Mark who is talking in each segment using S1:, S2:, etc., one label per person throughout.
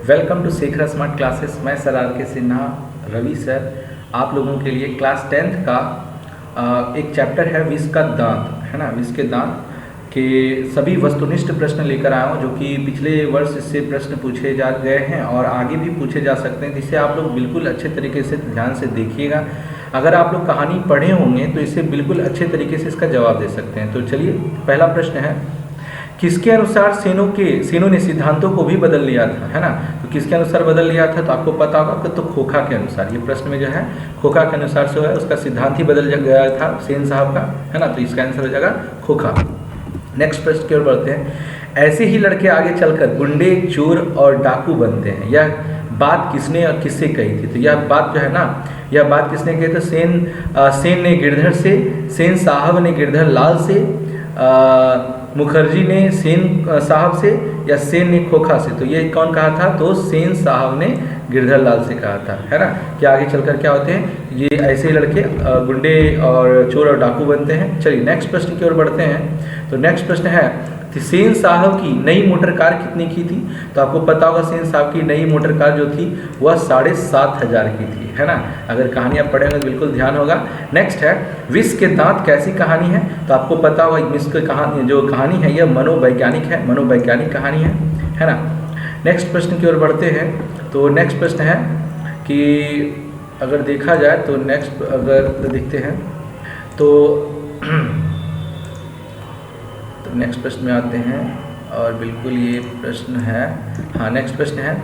S1: Welcome to Shekhar smart classes. मैं sir R K Sinha Ravi sir आप लोगों के लिए क्लास 10th का एक चैप्टर है विष का दांत, है ना। विष के दांत के सभी वस्तुनिष्ठ प्रश्न लेकर आया हूँ, जो कि पिछले वर्ष इससे प्रश्न पूछे जा गए हैं और आगे भी पूछे जा सकते हैं, जिसे आप लोग बिल्कुल अच्छे तरीके से ध्यान से देखिएगा। अगर आप लोग कहानी पढ़े होंगे तो इससे बिल्कुल अच्छे तरीके से इसका जवाब दे सकते हैं। तो चलिए, पहला प्रश्न है, किसके अनुसार सेनों ने सिद्धांतों को भी बदल लिया था, है ना। तो किसके अनुसार बदल लिया था, तो आपको पता होगा तो खोखा के अनुसार। ये प्रश्न में जो है खोखा के अनुसार से है, उसका सिद्धांत ही बदल गया था सेन साहब का, है ना। तो इसका आंसर हो जाएगा खोखा। नेक्स्ट प्रश्न की ओर बढ़ते हैं। ऐसे ही लड़के आगे चलकर गुंडे, चोर और डाकू बनते हैं, यह बात किसने और किससे कही थी। तो यह बात जो है ना, यह बात किसने कही? तो सेन ने गिरधर से, सेन साहब ने गिरधर लाल से, मुखर्जी ने सेन साहब से, या सेन ने खोखा से। तो ये कौन कहा था? तो सेन साहब ने गिरधर लाल से कहा था, है ना। कि आगे चलकर क्या होते हैं, ये ऐसे ही लड़के गुंडे और चोर और डाकू बनते हैं। चलिए नेक्स्ट प्रश्न की ओर बढ़ते हैं। तो नेक्स्ट प्रश्न है, सेन साहब की नई मोटर कार कितने की थी? तो आपको पता होगा सेन साहब की नई मोटर कार जो थी वह 7,500 की थी, है ना। अगर कहानी आप पढ़ेंगे तो बिल्कुल ध्यान होगा। नेक्स्ट है, विष के दांत कैसी कहानी है? तो आपको पता होगा विष की कहानी, जो कहानी है यह मनोवैज्ञानिक है, मनोवैज्ञानिक कहानी है ना। नेक्स्ट प्रश्न की ओर बढ़ते हैं। तो नेक्स्ट प्रश्न है कि अगर देखा जाए तो नेक्स्ट अगर देखते हैं तो नेक्स्ट प्रश्न में आते हैं और बिल्कुल ये प्रश्न है, हाँ नेक्स्ट प्रश्न है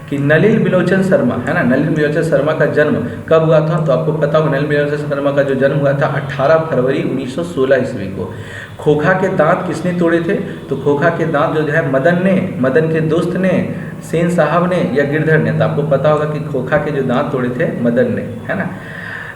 S1: कि नलिन बिलोचन शर्मा, है ना, नलिन बिलोचन शर्मा का जन्म कब हुआ था? तो आपको पता होगा नलिन बिलोचन शर्मा का जो जन्म हुआ था 18 फरवरी 1916 ईस्वी को। खोखा के दांत किसने तोड़े थे? तो खोखा के दांत जो है मदन ने, मदन के दोस्त ने, सेन साहब ने या गिरधर ने। तो आपको पता होगा कि खोखा के जो दांत तोड़े थे मदन ने, है ना।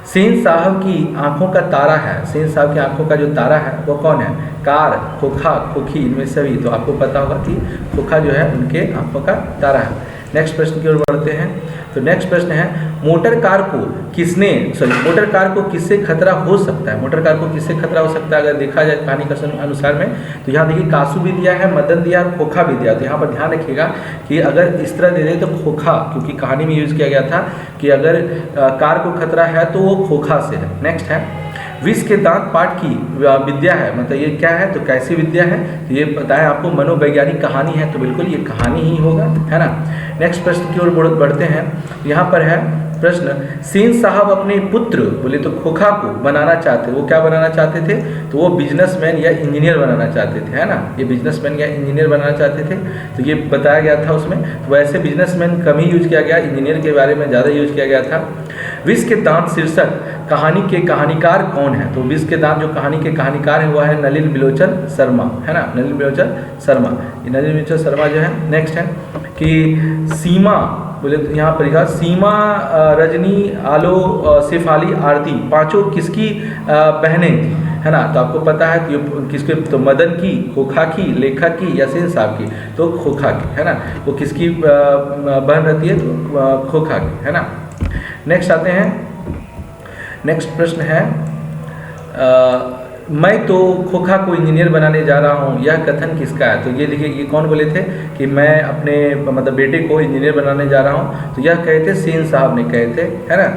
S1: सेन साहब की आंखों का तारा है, सेन साहब की आंखों का जो तारा है वो कौन है? कार, खोखा, खोखी, इनमें सभी। तो आपको पता होगा कि खोखा जो है उनके आंखों का तारा है। नेक्स्ट प्रश्न की ओर बढ़ते हैं। तो नेक्स्ट प्रश्न है, मोटर कार को किससे खतरा हो सकता है? मोटर कार को किससे खतरा हो सकता है अगर देखा जाए कहानी के अनुसार में? तो यहाँ देखिए कासू भी दिया है, मदन दिया और खोखा भी दिया। तो यहाँ पर ध्यान रखिएगा कि अगर इस तरह दे दे तो खोखा, क्योंकि कहानी में यूज किया गया था कि अगर कार को खतरा है तो वो खोखा से है। नेक्स्ट है, विष के दांत पाठ की विद्या है, मतलब ये क्या है? तो कैसी विद्या है? तो ये बताएं आपको, मनोवैज्ञानिक कहानी है, तो बिल्कुल ये कहानी ही होगा, है ना। नेक्स्ट प्रश्न की ओर बढ़ते हैं। यहाँ पर है प्रश्न, सेन साहब अपने पुत्र बोले तो खोखा को बनाना चाहते, वो क्या बनाना चाहते थे? तो वो बिजनेसमैन या इंजीनियर बनाना चाहते थे, है ना। ये बिजनेसमैन या इंजीनियर बनाना चाहते थे, तो ये बताया गया था उसमें। तो वैसे बिजनेसमैन कम ही यूज किया गया, इंजीनियर के बारे में ज़्यादा यूज किया गया था। विष के दांत शीर्षक कहानी के कहानीकार कौन है? तो विष के दांत जो कहानी के कहानीकार है वह है नलिन बिलोचन शर्मा, है ना, नलिन बिलोचन शर्मा। ये नलिन बिलोचन शर्मा जो है। नेक्स्ट है कि सीमा बोले तो यहाँ पर लिखा, सीमा, रजनी, आलो, शेफाली, आरती, पांचों किसकी बहनें थी, है ना। तो आपको पता है कि किसके? तो मदन की, खोखा की, लेखा की या सेन साहब की? तो खोखा की, है ना। वो किसकी बहन रहती है? तो खोखा की, है ना। नेक्स्ट आते हैं। नेक्स्ट प्रश्न है, मैं तो खोखा को इंजीनियर बनाने जा रहा हूँ, यह कथन किसका है? तो ये देखिए, ये कौन बोले थे कि मैं अपने मतलब बेटे को इंजीनियर बनाने जा रहा हूँ? तो यह कहे थे सेन साहब ने कहे थे, है ना।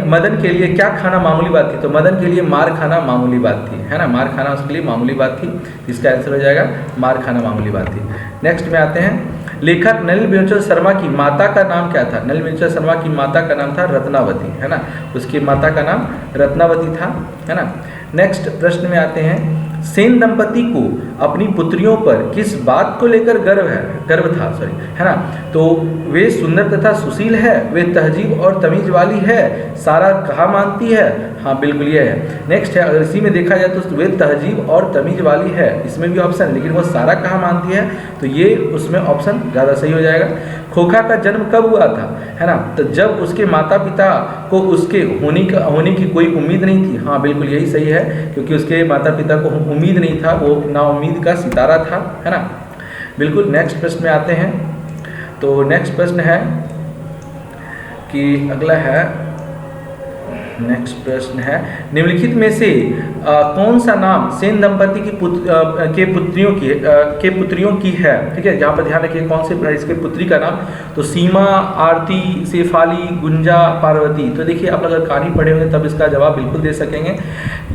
S1: मदन के लिए क्या खाना मामूली बात थी? तो मदन के लिए मार खाना मामूली बात थी, है ना, मार खाना उसके लिए मामूली बात थी। इसका आंसर हो जाएगा मार खाना मामूली बात थी। नेक्स्ट में आते हैं, लेखक नलिन बिलोचन शर्मा की माता का नाम क्या था? नलिन बिलोचन शर्मा की माता का नाम था रत्नावती, है ना, उसकी माता का नाम रत्नावती था, है ना। नेक्स्ट प्रश्न में आते हैं, सेन दंपति को अपनी पुत्रियों पर किस बात को लेकर गर्व था, है ना। तो वे सुंदर तथा सुशील है, वे तहजीब और तमीज वाली है, सारा कहा मानती है? हाँ बिल्कुल ये है। नेक्स्ट है, अगर इसी में देखा जाए तो वे तहजीब और तमीज वाली है, इसमें भी ऑप्शन, लेकिन वो सारा कहा मानती है, तो ये उसमें ऑप्शन ज़्यादा सही हो जाएगा। खोखा का जन्म कब हुआ था, है ना? तो जब उसके माता पिता को उसके होने की कोई उम्मीद नहीं थी। हाँ बिल्कुल यही सही है, क्योंकि उसके माता पिता को उम्मीद नहीं था, वो नाउम्मीद का सितारा था, है ना। बिल्कुल। नेक्स्ट प्रश्न में आते हैं। तो नेक्स्ट प्रश्न है कि अगला है नेक्स्ट प्रश्न है, निम्नलिखित में से कौन सा नाम सेन दंपति की पुत्रियों की है? ठीक है, यहाँ पर ध्यान रखिए कौन से इसके पुत्री का नाम, तो सीमा, आरती, शेफाली, गुंजा, पार्वती। तो देखिए आप अगर कहानी पढ़े होंगे तब इसका जवाब बिल्कुल दे सकेंगे।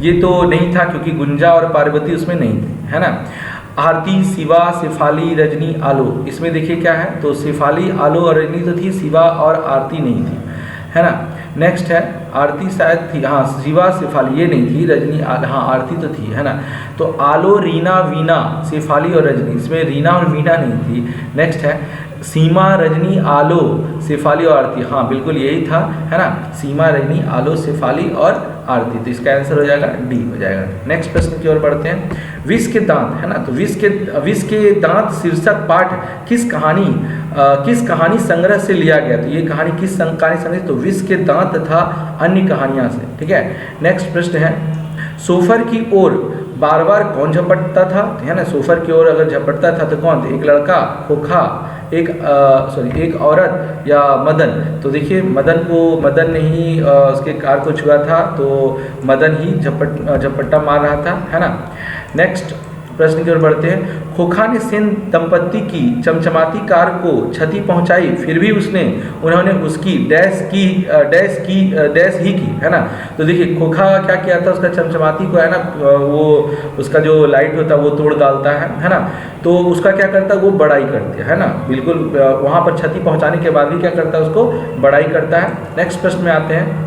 S1: ये तो नहीं था क्योंकि गुंजा और पार्वती उसमें नहीं थी, है ना। आरती, शिवा, शेफाली, रजनी, आलो, इसमें देखिए क्या है, तो शेफाली, आलो और रजनी तो थी, शिवा और आरती नहीं थी, है ना। नेक्स्ट है, आरती शायद थी, हाँ, शिवा, शेफाली ये नहीं थी, रजनी, हाँ आरती तो थी, है ना। तो आलो, रीना, वीना, शेफाली और रजनी, इसमें रीना और वीना नहीं थी। नेक्स्ट है, सीमा, रजनी, आलो, शेफाली और आरती, हाँ बिल्कुल यही था, है ना। सीमा, रजनी, आलो, शेफाली और आरती, तो इसका आंसर हो जाएगा डी हो जाएगा। नेक्स्ट प्रश्न की ओर बढ़ते हैं, विष के दांत, है ना। तो विष के दांत शीर्षक पाठ किस कहानी संग्रह से लिया गया? तो ये कहानी किस कहानी संग्रह, तो विष के दांत तथा अन्य कहानियां से, ठीक है। नेक्स्ट प्रश्न है, सोफर की ओर बार बार कौन झपटता था, है ना। सोफर की ओर अगर झपटता था तो कौन? एक लड़का, खोखा, एक औरत या मदन। तो देखिए मदन ने ही उसके कार को छुआ था, तो मदन ही झपट्टा मार रहा था, है ना। नेक्स्ट प्रश्न की ओर बढ़ते हैं, खोखा ने सेन दंपत्ति की चमचमाती कार को क्षति पहुंचाई, फिर भी उन्होंने उसकी डैश ही की, है ना। तो देखिए खोखा क्या किया था, उसका चमचमाती को, है ना, वो उसका जो लाइट होता है वो तोड़ डालता है ना। तो उसका क्या करता है, वो बड़ाई करती है ना, बिल्कुल वहाँ पर क्षति पहुँचाने के बाद भी क्या करता है, उसको बड़ाई करता है। नेक्स्ट प्रश्न में आते हैं,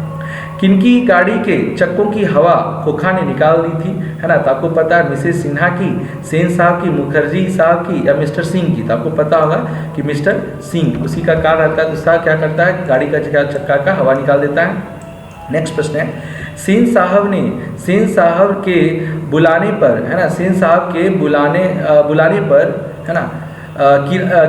S1: किनकी गाड़ी के चक्कों की हवा खोखा ने निकाल दी थी, है ना। तो आपको पता है मिसेस सिन्हा की, सेन साहब की, मुखर्जी साहब की या मिस्टर सिंह की? तो आपको पता होगा कि मिस्टर सिंह, उसी का कार रहता है, दूसरा क्या करता है, गाड़ी का चक्का का हवा निकाल देता है। नेक्स्ट प्रश्न है, सेन साहब के बुलाने पर, है ना, सेन साहब के बुलाने पर, है ना,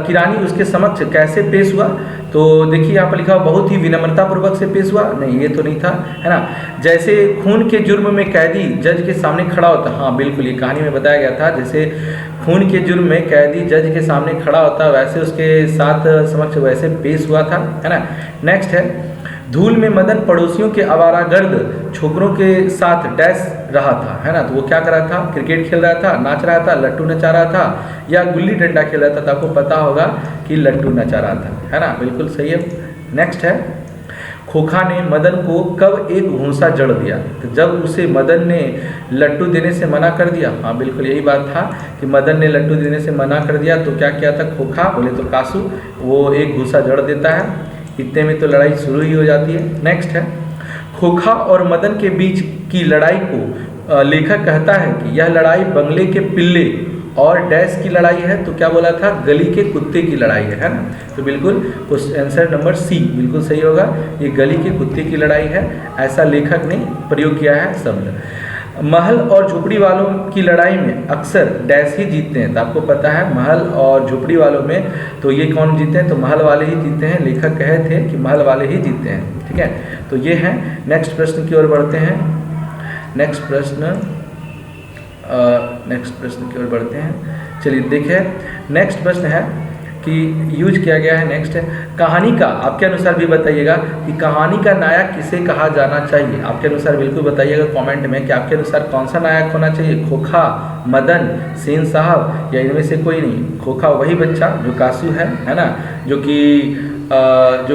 S1: किरानी उसके समक्ष कैसे पेश हुआ? तो देखिए यहाँ पर लिखा हुआ बहुत ही विनम्रतापूर्वक से पेश हुआ, नहीं ये तो नहीं था, है ना। जैसे खून के जुर्म में कैदी जज के सामने खड़ा होता, हाँ बिल्कुल ये कहानी में बताया गया था, जैसे खून के जुर्म में कैदी जज के सामने खड़ा होता वैसे उसके साथ समक्ष वैसे पेश हुआ था, है ना। नेक्स्ट है, धूल में मदन पड़ोसियों के आवारागर्द छोकरों के साथ डैश रहा था, है ना। तो वो क्या कर रहा था, क्रिकेट खेल रहा था, नाच रहा था, लट्टू नचा रहा था या गुल्ली डंडा खेल रहा था? तो आपको पता होगा कि लट्टू नचा रहा था, है ना, बिल्कुल सही है। नेक्स्ट है, खोखा ने मदन को कब एक घूंसा जड़ दिया? तो जब उसे मदन ने लट्टू देने से मना कर दिया, हाँ बिल्कुल यही बात था कि मदन ने लट्टू देने से मना कर दिया, तो क्या किया था खोखा, बोले तो कासू, वो एक घूंसा जड़ देता है, इतने में तो लड़ाई शुरू ही हो जाती है। नेक्स्ट है, खोखा और मदन के बीच की लड़ाई को लेखक कहता है कि यह लड़ाई बंगले के पिल्ले और डैश की लड़ाई है, तो क्या बोला था, गली के कुत्ते की लड़ाई है ना। तो बिल्कुल आंसर नंबर सी बिल्कुल सही होगा, ये गली के कुत्ते की लड़ाई है, ऐसा लेखक ने प्रयोग किया है शब्द। महल और झोपड़ी वालों की लड़ाई में अक्सर डैश ही जीतते हैं, तो आपको पता है महल और झोपड़ी वालों में तो ये कौन जीते हैं, तो महल वाले ही जीते हैं, लेखक कहे थे कि महल वाले ही जीते हैं, ठीक है। तो ये हैं, नेक्स्ट प्रश्न की ओर बढ़ते हैं। नेक्स्ट प्रश्न की ओर बढ़ते हैं, चलिए देखिए नेक्स्ट प्रश्न है कि यूज किया गया है। नेक्स्ट है, कहानी का आपके अनुसार भी बताइएगा कि कहानी का नायक किसे कहा जाना चाहिए, आपके अनुसार बिल्कुल बताइएगा कमेंट में कि आपके अनुसार कौन सा नायक होना चाहिए, खोखा, मदन, सेन साहब या इनमें से कोई नहीं। खोखा वही बच्चा जो कासू है ना, जो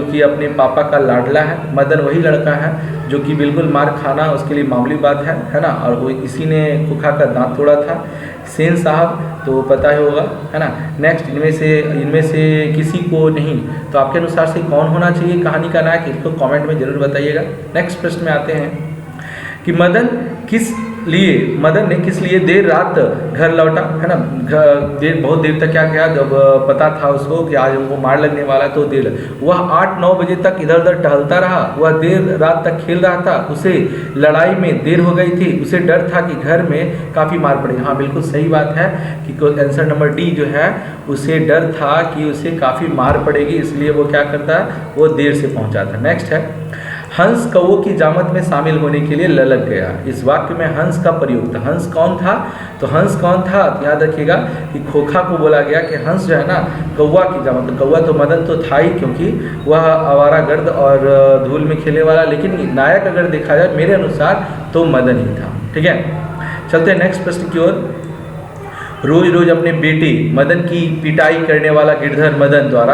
S1: कि अपने पापा का लाडला है। मदन वही लड़का है जो कि बिल्कुल मार खाना उसके लिए मामूली बात है ना, और वो इसी ने खोखा का दांत तोड़ा था। सेन साहब तो पता ही होगा, है ना। नेक्स्ट इनमें से किसी को नहीं, तो आपके अनुसार से कौन होना चाहिए कहानी का नायक, इसको कमेंट में जरूर बताइएगा। नेक्स्ट प्रश्न में आते हैं कि मदन ने किस लिए देर रात घर लौटा, है ना। बहुत देर तक क्या किया, जब पता था उसको कि आज हमको मार लगने वाला, तो वह 8-9 बजे तक इधर उधर टहलता रहा, वह देर रात तक खेल रहा था, उसे लड़ाई में देर हो गई थी, उसे डर था कि घर में काफ़ी मार पड़ेगी। हाँ बिल्कुल सही बात है कि आंसर नंबर डी जो है, उसे डर था कि उसे काफ़ी मार पड़ेगी, इसलिए वो क्या करता है, वो देर से पहुँचा था। नेक्स्ट है, हंस कौओं की जामत में शामिल होने के लिए ललक गया। इस वाक्य में हंस का प्रयोग था। हंस कौन था? तो हंस कौन था? तो याद रखिएगा कि खोखा को बोला गया कि हंस जो है ना कौवा की जामत, तो कौवा तो मदन तो था ही, क्योंकि वह आवारागर्द और धूल में खेलने वाला, लेकिन नायक अगर देखा जाए मेरे अनुसार तो मदन ही था। ठीक है, चलते हैं नेक्स्ट प्रश्न की ओर। रोज रोज अपने बेटे मदन की पिटाई करने वाला गिरधर मदन द्वारा